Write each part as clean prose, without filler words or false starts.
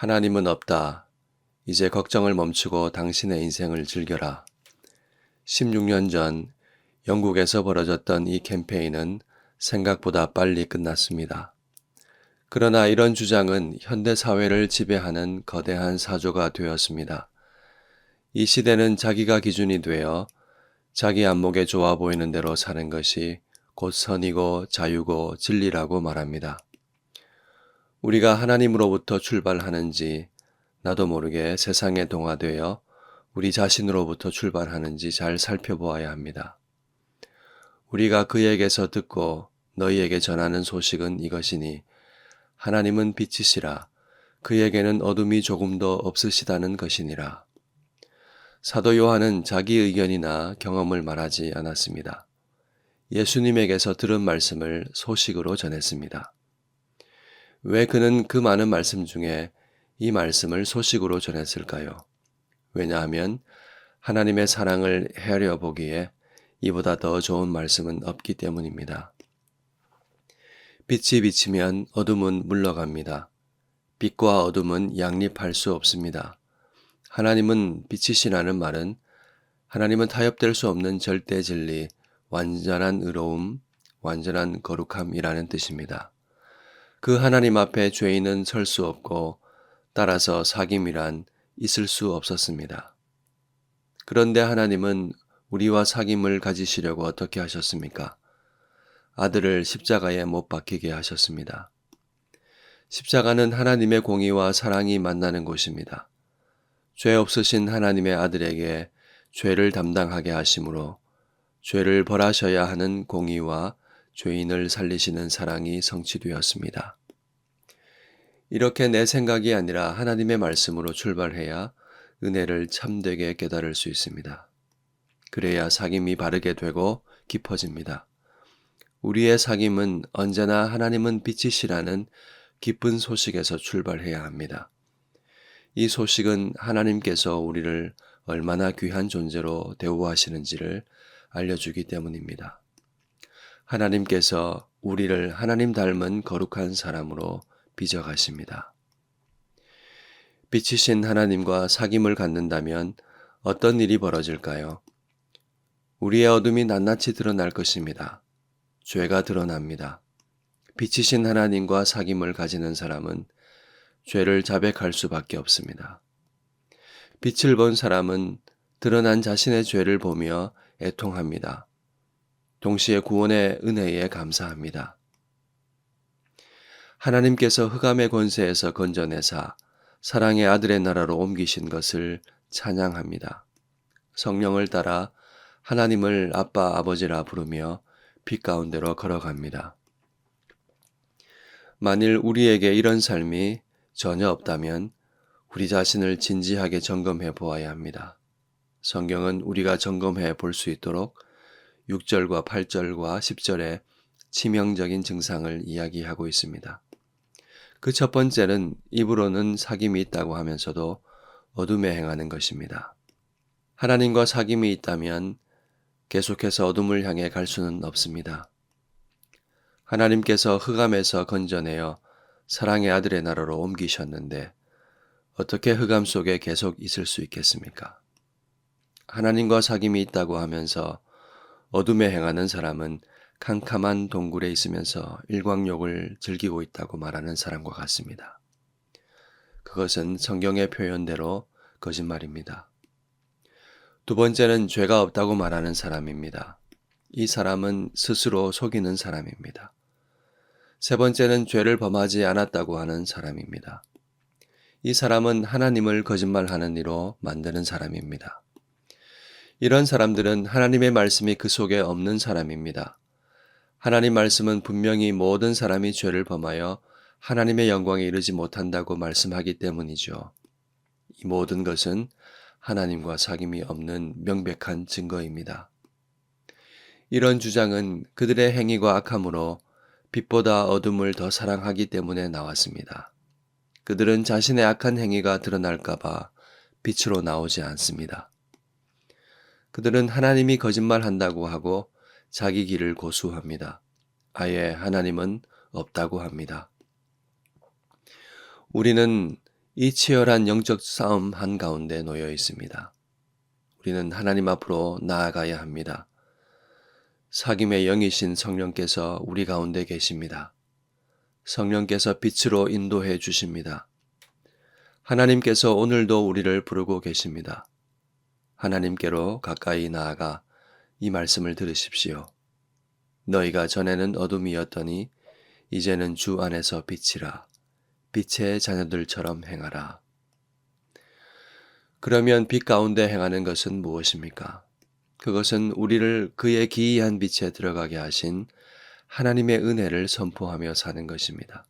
하나님은 없다. 이제 걱정을 멈추고 당신의 인생을 즐겨라. 16년 전 영국에서 벌어졌던 이 캠페인은 생각보다 빨리 끝났습니다. 그러나 이런 주장은 현대 사회를 지배하는 거대한 사조가 되었습니다. 이 시대는 자기가 기준이 되어 자기 안목에 좋아 보이는 대로 사는 것이 곧 선이고 자유고 진리라고 말합니다. 우리가 하나님으로부터 출발하는지 나도 모르게 세상에 동화되어 우리 자신으로부터 출발하는지 잘 살펴보아야 합니다. 우리가 그에게서 듣고 너희에게 전하는 소식은 이것이니 하나님은 빛이시라 그에게는 어둠이 조금도 없으시다는 것이니라. 사도 요한은 자기 의견이나 경험을 말하지 않았습니다. 예수님에게서 들은 말씀을 소식으로 전했습니다. 왜 그는 그 많은 말씀 중에 이 말씀을 소식으로 전했을까요? 왜냐하면 하나님의 사랑을 헤아려 보기에 이보다 더 좋은 말씀은 없기 때문입니다. 빛이 비치면 어둠은 물러갑니다. 빛과 어둠은 양립할 수 없습니다. 하나님은 빛이시라는 말은 하나님은 타협될 수 없는 절대 진리, 완전한 의로움, 완전한 거룩함이라는 뜻입니다. 그 하나님 앞에 죄인은 설 수 없고 따라서 사귐이란 있을 수 없었습니다. 그런데 하나님은 우리와 사귐을 가지시려고 어떻게 하셨습니까? 아들을 십자가에 못 박히게 하셨습니다. 십자가는 하나님의 공의와 사랑이 만나는 곳입니다. 죄 없으신 하나님의 아들에게 죄를 담당하게 하심으로 죄를 벌하셔야 하는 공의와 죄인을 살리시는 사랑이 성취되었습니다. 이렇게 내 생각이 아니라 하나님의 말씀으로 출발해야 은혜를 참되게 깨달을 수 있습니다. 그래야 사귐이 바르게 되고 깊어집니다. 우리의 사귐은 언제나 하나님은 빛이시라는 기쁜 소식에서 출발해야 합니다. 이 소식은 하나님께서 우리를 얼마나 귀한 존재로 대우하시는지를 알려주기 때문입니다. 하나님께서 우리를 하나님 닮은 거룩한 사람으로 빚어가십니다. 빛이신 하나님과 사귐을 갖는다면 어떤 일이 벌어질까요? 우리의 어둠이 낱낱이 드러날 것입니다. 죄가 드러납니다. 빛이신 하나님과 사귐을 가지는 사람은 죄를 자백할 수밖에 없습니다. 빛을 본 사람은 드러난 자신의 죄를 보며 애통합니다. 동시에 구원의 은혜에 감사합니다. 하나님께서 흑암의 권세에서 건져내사 사랑의 아들의 나라로 옮기신 것을 찬양합니다. 성령을 따라 하나님을 아빠 아버지라 부르며 빛 가운데로 걸어갑니다. 만일 우리에게 이런 삶이 전혀 없다면 우리 자신을 진지하게 점검해 보아야 합니다. 성경은 우리가 점검해 볼 수 있도록 6절과 8절과 10절에 치명적인 증상을 이야기하고 있습니다. 그 첫 번째는 입으로는 사귐이 있다고 하면서도 어둠에 행하는 것입니다. 하나님과 사귐이 있다면 계속해서 어둠을 향해 갈 수는 없습니다. 하나님께서 흑암에서 건져내어 사랑의 아들의 나라로 옮기셨는데 어떻게 흑암 속에 계속 있을 수 있겠습니까? 하나님과 사귐이 있다고 하면서 어둠에 행하는 사람은 캄캄한 동굴에 있으면서 일광욕을 즐기고 있다고 말하는 사람과 같습니다. 그것은 성경의 표현대로 거짓말입니다. 두 번째는 죄가 없다고 말하는 사람입니다. 이 사람은 스스로 속이는 사람입니다. 세 번째는 죄를 범하지 않았다고 하는 사람입니다. 이 사람은 하나님을 거짓말하는 이로 만드는 사람입니다. 이런 사람들은 하나님의 말씀이 그 속에 없는 사람입니다. 하나님 말씀은 분명히 모든 사람이 죄를 범하여 하나님의 영광에 이르지 못한다고 말씀하기 때문이죠. 이 모든 것은 하나님과 사귐이 없는 명백한 증거입니다. 이런 주장은 그들의 행위가 악함으로 빛보다 어둠을 더 사랑하기 때문에 나왔습니다. 그들은 자신의 악한 행위가 드러날까봐 빛으로 나오지 않습니다. 그들은 하나님이 거짓말한다고 하고 자기 길을 고수합니다. 아예 하나님은 없다고 합니다. 우리는 이 치열한 영적 싸움 한가운데 놓여 있습니다. 우리는 하나님 앞으로 나아가야 합니다. 사귐의 영이신 성령께서 우리 가운데 계십니다. 성령께서 빛으로 인도해 주십니다. 하나님께서 오늘도 우리를 부르고 계십니다. 하나님께로 가까이 나아가 이 말씀을 들으십시오. 너희가 전에는 어둠이었더니 이제는 주 안에서 빛이라. 빛의 자녀들처럼 행하라. 그러면 빛 가운데 행하는 것은 무엇입니까? 그것은 우리를 그의 기이한 빛에 들어가게 하신 하나님의 은혜를 선포하며 사는 것입니다.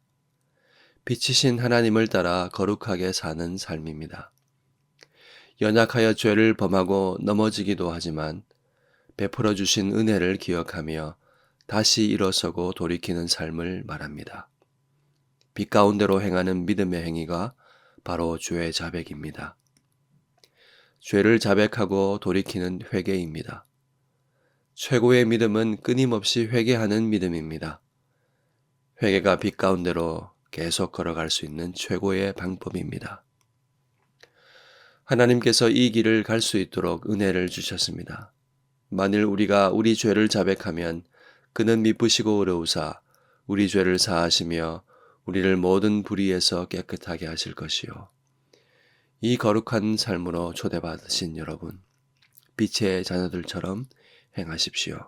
빛이신 하나님을 따라 거룩하게 사는 삶입니다. 연약하여 죄를 범하고 넘어지기도 하지만 베풀어 주신 은혜를 기억하며 다시 일어서고 돌이키는 삶을 말합니다. 빛 가운데로 행하는 믿음의 행위가 바로 죄의 자백입니다. 죄를 자백하고 돌이키는 회개입니다. 최고의 믿음은 끊임없이 회개하는 믿음입니다. 회개가 빛 가운데로 계속 걸어갈 수 있는 최고의 방법입니다. 하나님께서 이 길을 갈 수 있도록 은혜를 주셨습니다. 만일 우리가 우리 죄를 자백하면 그는 미쁘시고 의로우사 우리 죄를 사하시며 우리를 모든 불의에서 깨끗하게 하실 것이요. 이 거룩한 삶으로 초대받으신 여러분, 빛의 자녀들처럼 행하십시오.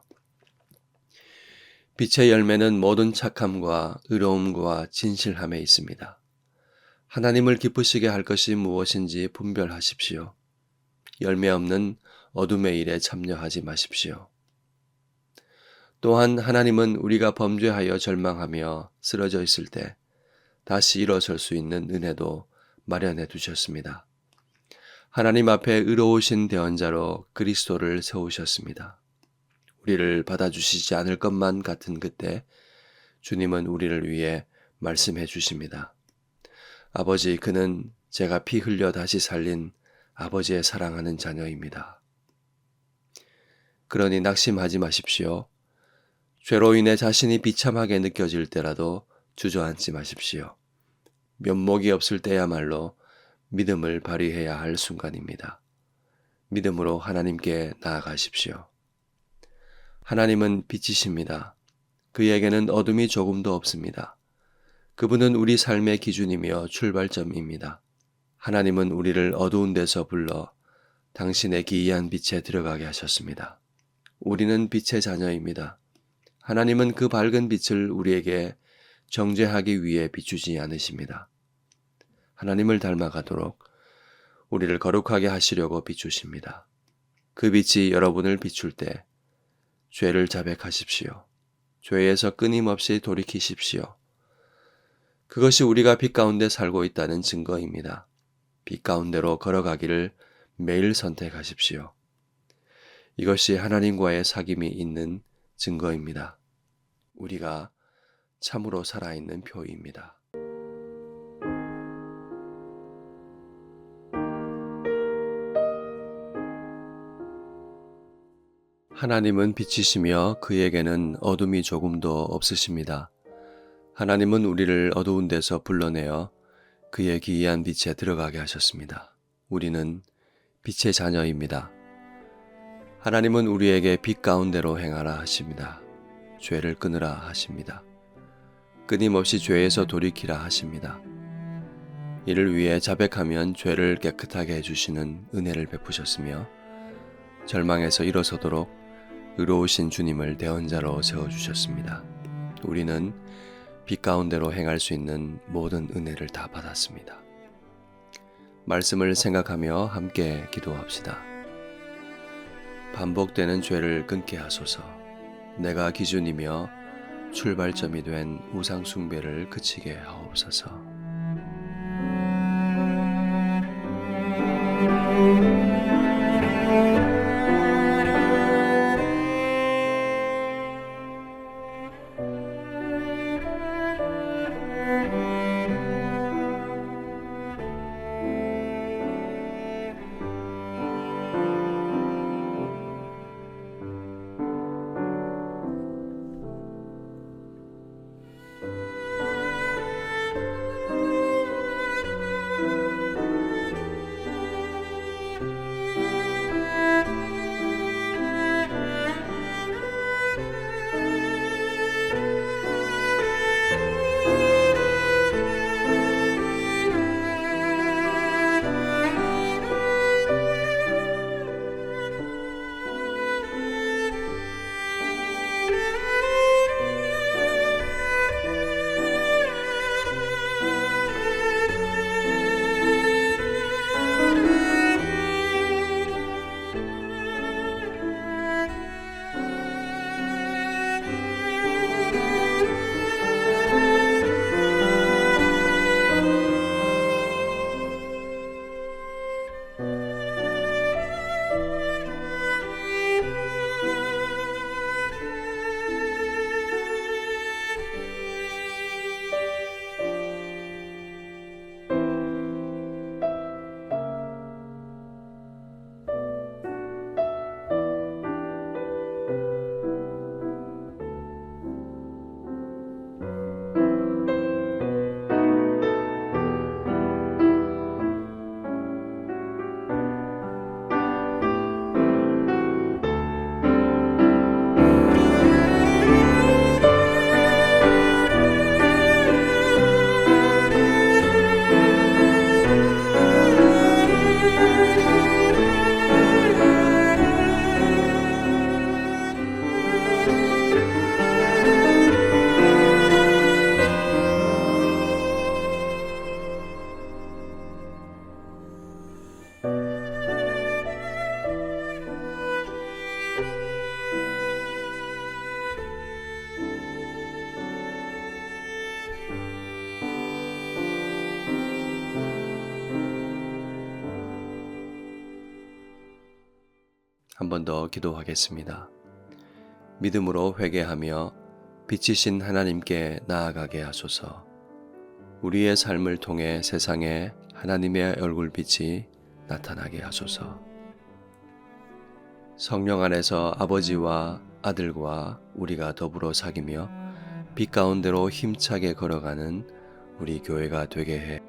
빛의 열매는 모든 착함과 의로움과 진실함에 있습니다. 하나님을 기쁘시게 할 것이 무엇인지 분별하십시오. 열매 없는 어둠의 일에 참여하지 마십시오. 또한 하나님은 우리가 범죄하여 절망하며 쓰러져 있을 때 다시 일어설 수 있는 은혜도 마련해 두셨습니다. 하나님 앞에 의로우신 대언자로 그리스도를 세우셨습니다. 우리를 받아주시지 않을 것만 같은 그때 주님은 우리를 위해 말씀해 주십니다. 아버지, 그는 제가 피 흘려 다시 살린 아버지의 사랑하는 자녀입니다. 그러니 낙심하지 마십시오. 죄로 인해 자신이 비참하게 느껴질 때라도 주저앉지 마십시오. 면목이 없을 때야말로 믿음을 발휘해야 할 순간입니다. 믿음으로 하나님께 나아가십시오. 하나님은 빛이십니다. 그에게는 어둠이 조금도 없습니다. 그분은 우리 삶의 기준이며 출발점입니다. 하나님은 우리를 어두운 데서 불러 당신의 기이한 빛에 들어가게 하셨습니다. 우리는 빛의 자녀입니다. 하나님은 그 밝은 빛을 우리에게 정죄하기 위해 비추지 않으십니다. 하나님을 닮아가도록 우리를 거룩하게 하시려고 비추십니다. 그 빛이 여러분을 비출 때 죄를 자백하십시오. 죄에서 끊임없이 돌이키십시오. 그것이 우리가 빛 가운데 살고 있다는 증거입니다. 빛 가운데로 걸어가기를 매일 선택하십시오. 이것이 하나님과의 사귐이 있는 증거입니다. 우리가 참으로 살아있는 표입니다. 하나님은 빛이시며 그에게는 어둠이 조금도 없으십니다. 하나님은 우리를 어두운 데서 불러내어 그의 기이한 빛에 들어가게 하셨습니다. 우리는 빛의 자녀입니다. 하나님은 우리에게 빛 가운데로 행하라 하십니다. 죄를 끊으라 하십니다. 끊임없이 죄에서 돌이키라 하십니다. 이를 위해 자백하면 죄를 깨끗하게 해주시는 은혜를 베푸셨으며 절망에서 일어서도록 의로우신 주님을 대언자로 세워주셨습니다. 우리는 빛 가운데로 행할 수 있는 모든 은혜를 다 받았습니다. 말씀을 생각하며 함께 기도합시다. 반복되는 죄를 끊게 하소서. 내가 기준이며 출발점이 된 우상 숭배를 그치게 하옵소서. 한 번 더 기도하겠습니다. 믿음으로 회개하며 빛이신 하나님께 나아가게 하소서. 우리의 삶을 통해 세상에 하나님의 얼굴빛이 나타나게 하소서. 성령 안에서 아버지와 아들과 우리가 더불어 사귀며 빛 가운데로 힘차게 걸어가는 우리 교회가 되게 해